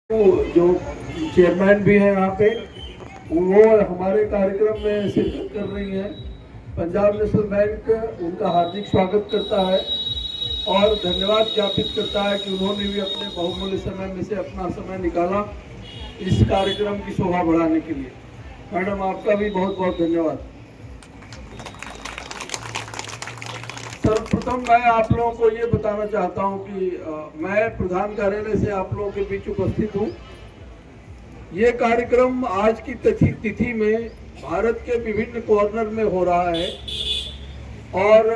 जो चेयरमैन भी हैं यहाँ पे, वो हमारे कार्यक्रम में शिरकत कर रही हैं। पंजाब नेशनल बैंक उनका हार्दिक स्वागत करता है और धन्यवाद ज्ञापित करता है कि उन्होंने भी अपने बहुमूल्य समय में से अपना समय निकाला इस कार्यक्रम की शोभा बढ़ाने के लिए। मैडम, आपका भी बहुत बहुत धन्यवाद। सर्वप्रथम मैं आप लोगों को ये बताना चाहता हूं कि मैं प्रधान कार्यालय से आप लोगों के बीच उपस्थित हूं। ये कार्यक्रम आज की तिथि में भारत के विभिन्न कॉर्नर में हो रहा है और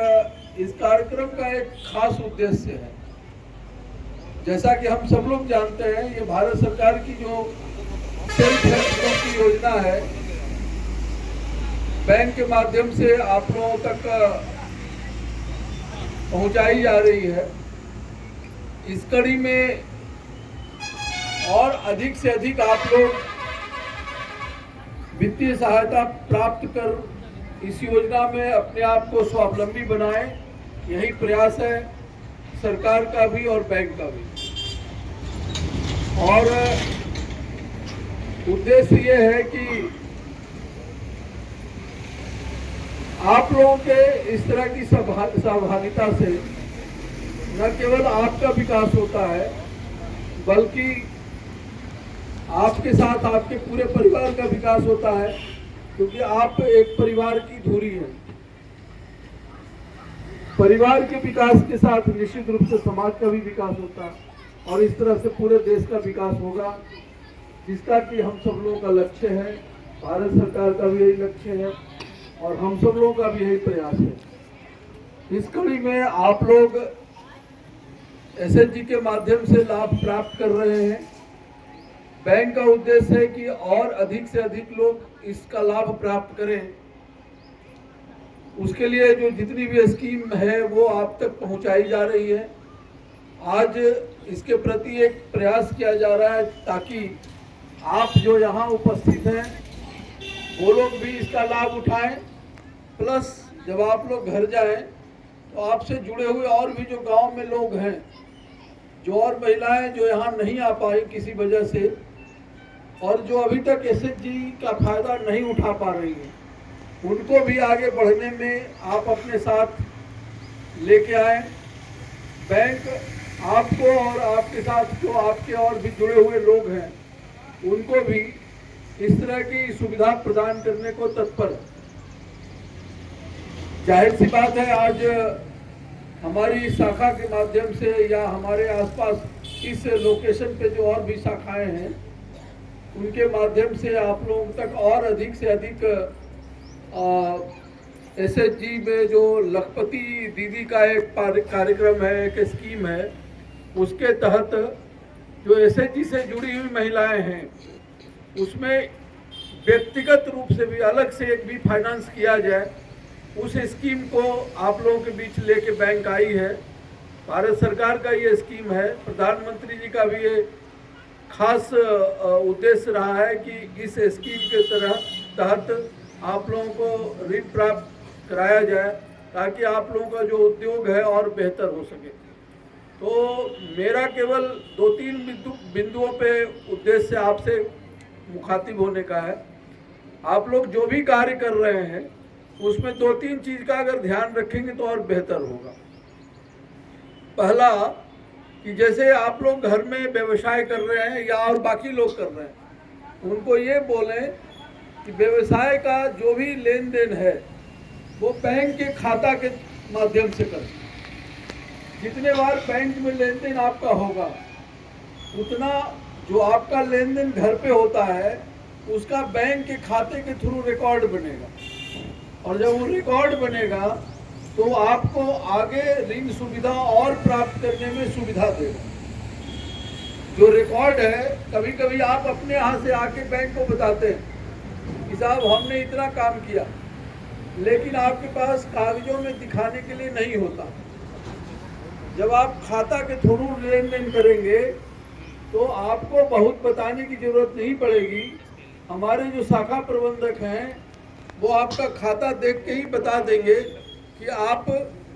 इस कार्यक्रम का एक खास उद्देश्य है। जैसा कि हम सब लोग जानते हैं, ये भारत सरकार की जो सेल्फ हेल्प ग्रुप की योजना है, बैंक के माध्यम से आप लोगों तक पहुंचाई जा रही है। इस कड़ी में और अधिक से अधिक आप लोग वित्तीय सहायता प्राप्त कर इस योजना में अपने आप को स्वावलंबी बनाएं, यही प्रयास है सरकार का भी और बैंक का भी। और उद्देश्य ये है कि आप लोगों के इस तरह की सहभागिता से न केवल आपका विकास होता है, बल्कि आपके साथ आपके पूरे परिवार का विकास होता है, क्योंकि आप एक परिवार की धुरी हैं। परिवार के विकास के साथ निश्चित रूप से समाज का भी विकास होता है और इस तरह से पूरे देश का विकास होगा, जिसका कि हम सब लोगों का लक्ष्य है। भारत सरकार का भी यही लक्ष्य है और हम सब लोगों का भी यही प्रयास है। इस कड़ी में आप लोग एसएचजी के माध्यम से लाभ प्राप्त कर रहे हैं। बैंक का उद्देश्य है कि और अधिक से अधिक लोग इसका लाभ प्राप्त करें। उसके लिए जो जितनी भी स्कीम है वो आप तक पहुंचाई जा रही है। आज इसके प्रति एक प्रयास किया जा रहा है ताकि आप जो यहाँ उपस्थित हैं वो लोग भी इसका लाभ उठाएं। प्लस जब आप लोग घर जाएं तो आपसे जुड़े हुए और भी जो गांव में लोग हैं, जो और महिलाएं जो यहाँ नहीं आ पाई किसी वजह से और जो अभी तक एसएचजी का फायदा नहीं उठा पा रही हैं, उनको भी आगे बढ़ने में आप अपने साथ लेके आए। बैंक आपको और आपके साथ जो आपके और भी जुड़े हुए लोग हैं उनको भी इस तरह की सुविधा प्रदान करने को तत्पर है। जाहिर सी बात है, आज हमारी शाखा के माध्यम से या हमारे आसपास इस लोकेशन पे जो और भी शाखाएं हैं उनके माध्यम से आप लोगों तक और अधिक से अधिक एसएचजी में जो लखपति दीदी का एक कार्यक्रम है, एक स्कीम है, उसके तहत जो एसएचजी से जुड़ी हुई महिलाएं हैं उसमें व्यक्तिगत रूप से भी अलग से एक भी फाइनेंस किया जाए, उस स्कीम को आप लोगों के बीच लेके बैंक आई है। भारत सरकार का ये स्कीम है। प्रधानमंत्री जी का भी ये खास उद्देश्य रहा है कि इस स्कीम के तहत आप लोगों को ऋण प्राप्त कराया जाए ताकि आप लोगों का जो उद्योग है और बेहतर हो सके। तो मेरा केवल 2-3 बिंदुओं पे उद्देश्य आपसे मुखातिब होने का है। आप लोग जो भी कार्य कर रहे हैं उसमें 2-3 चीज का अगर ध्यान रखेंगे तो और बेहतर होगा। पहला कि जैसे आप लोग घर में व्यवसाय कर रहे हैं या और बाकी लोग कर रहे हैं, उनको ये बोलें कि व्यवसाय का जो भी लेन देन है वो बैंक के खाता के माध्यम से करें। जितने बार बैंक में लेन देन आपका होगा उतना जो आपका लेन देन घर पे होता है उसका बैंक के खाते के थ्रू रिकॉर्ड बनेगा और जब वो रिकॉर्ड बनेगा तो आपको आगे ऋण सुविधा और प्राप्त करने में सुविधा देगा। जो रिकॉर्ड है, कभी कभी आप अपने यहाँ से आके बैंक को बताते हैं कि साहब हमने इतना काम किया, लेकिन आपके पास कागजों में दिखाने के लिए नहीं होता। जब आप खाता के थ्रू लेन देन करेंगे तो आपको बहुत बताने की जरूरत नहीं पड़ेगी। हमारे जो शाखा प्रबंधक हैं वो आपका खाता देख के ही बता देंगे कि आप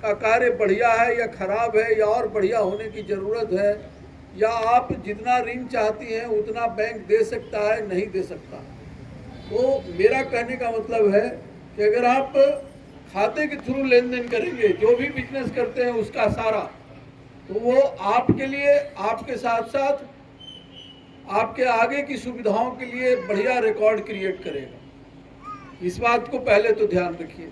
का कार्य बढ़िया है या खराब है या और बढ़िया होने की ज़रूरत है या आप जितना ऋण चाहती हैं उतना बैंक दे सकता है, नहीं दे सकता। तो मेरा कहने का मतलब है कि अगर आप खाते के थ्रू लेन देन करेंगे, जो भी बिजनेस करते हैं उसका सारा, तो वो आपके लिए, आपके साथ साथ आपके आगे की सुविधाओं के लिए बढ़िया रिकॉर्ड क्रिएट करेगा। इस बात को पहले तो ध्यान रखिए।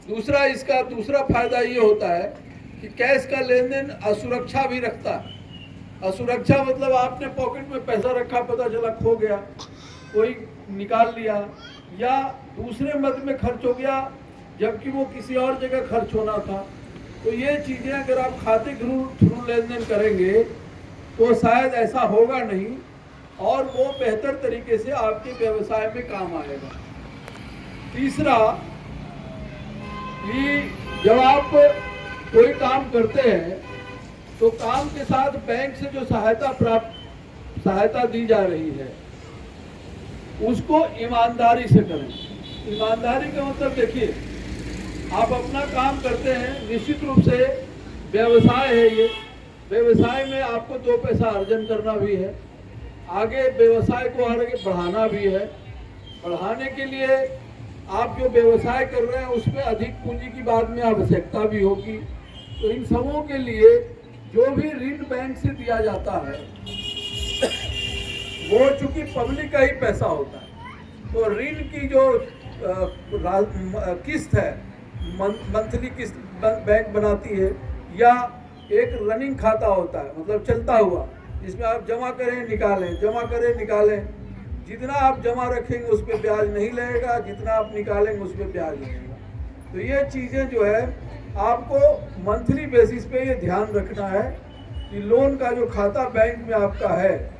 दूसरा, इसका दूसरा फायदा ये होता है कि कैश का लेन देन असुरक्षा भी रखता है। असुरक्षा मतलब आपने पॉकेट में पैसा रखा, पता चला खो गया, कोई निकाल लिया, या दूसरे मद में खर्च हो गया जबकि वो किसी और जगह खर्च होना था। तो ये चीज़ें अगर आप खाते थ्रू लेन देन करेंगे तो शायद ऐसा होगा नहीं, और वो बेहतर तरीके से आपके व्यवसाय में काम आएगा। तीसरा, कि जब आप कोई काम करते हैं तो काम के साथ बैंक से जो सहायता दी जा रही है उसको ईमानदारी से करें। ईमानदारी का मतलब देखिए, आप अपना काम करते हैं, निश्चित रूप से व्यवसाय है ये, व्यवसाय में आपको 2 पैसा अर्जन करना भी है, आगे व्यवसाय को आगे बढ़ाना भी है। बढ़ाने के लिए आप जो व्यवसाय कर रहे हैं उसमें अधिक पूंजी की बाद में आवश्यकता भी होगी। तो इन सबों के लिए जो भी ऋण बैंक से दिया जाता है वो चूंकि पब्लिक का ही पैसा होता है, तो ऋण की जो किस्त है, मंथली किस्त बैंक बनाती है, या एक रनिंग खाता होता है, मतलब चलता हुआ, जिसमें आप जमा करें निकालें, जमा करें निकालें। जितना आप जमा रखेंगे उस पर ब्याज नहीं लगेगा, जितना आप निकालेंगे उस पर ब्याज लगेगा। तो ये चीज़ें जो है आपको मंथली बेसिस पे ये ध्यान रखना है कि लोन का जो खाता बैंक में आपका है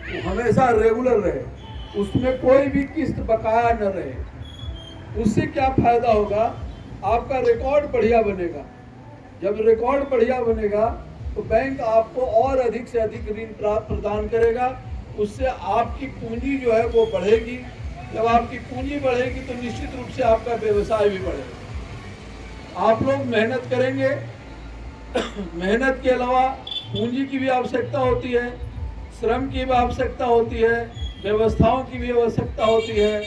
वो हमेशा रेगुलर रहे, उसमें कोई भी किस्त बकाया न रहे। उससे क्या फायदा होगा, आपका रिकॉर्ड बढ़िया बनेगा। जब रिकॉर्ड बढ़िया बनेगा तो बैंक आपको और अधिक से अधिक ऋण प्रदान करेगा, उससे आपकी पूंजी जो है वो बढ़ेगी। जब आपकी पूंजी बढ़ेगी तो निश्चित रूप से आपका व्यवसाय भी बढ़ेगा। आप लोग मेहनत करेंगे, मेहनत के अलावा पूंजी की भी आवश्यकता होती है, श्रम की भी आवश्यकता होती है, व्यवस्थाओं की भी आवश्यकता होती है,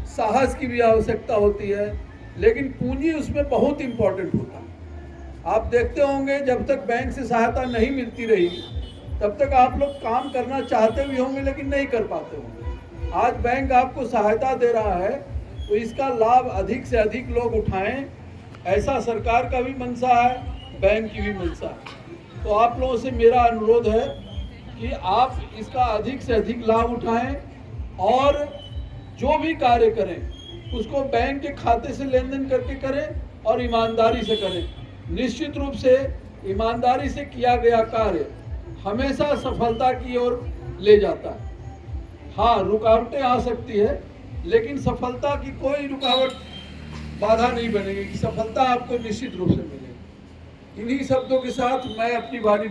साहस की भी आवश्यकता होती है, लेकिन पूंजी उसमें बहुत इम्पोर्टेंट होता है। आप देखते होंगे जब तक बैंक से सहायता नहीं मिलती रही तब तक आप लोग काम करना चाहते भी होंगे लेकिन नहीं कर पाते होंगे। आज बैंक आपको सहायता दे रहा है तो इसका लाभ अधिक से अधिक लोग उठाएं, ऐसा सरकार का भी मंशा है, बैंक की भी मंशा है। तो आप लोगों से मेरा अनुरोध है कि आप इसका अधिक से अधिक लाभ उठाएं और जो भी कार्य करें उसको बैंक के खाते से लेन देन करके करें और ईमानदारी से करें। निश्चित रूप से ईमानदारी से किया गया कार्य हमेशा सफलता की ओर ले जाता है। हाँ, रुकावटें आ सकती है, लेकिन सफलता की कोई रुकावट बाधा नहीं बनेगी, सफलता आपको निश्चित रूप से मिलेगी। इन्हीं शब्दों के साथ मैं अपनी वाणी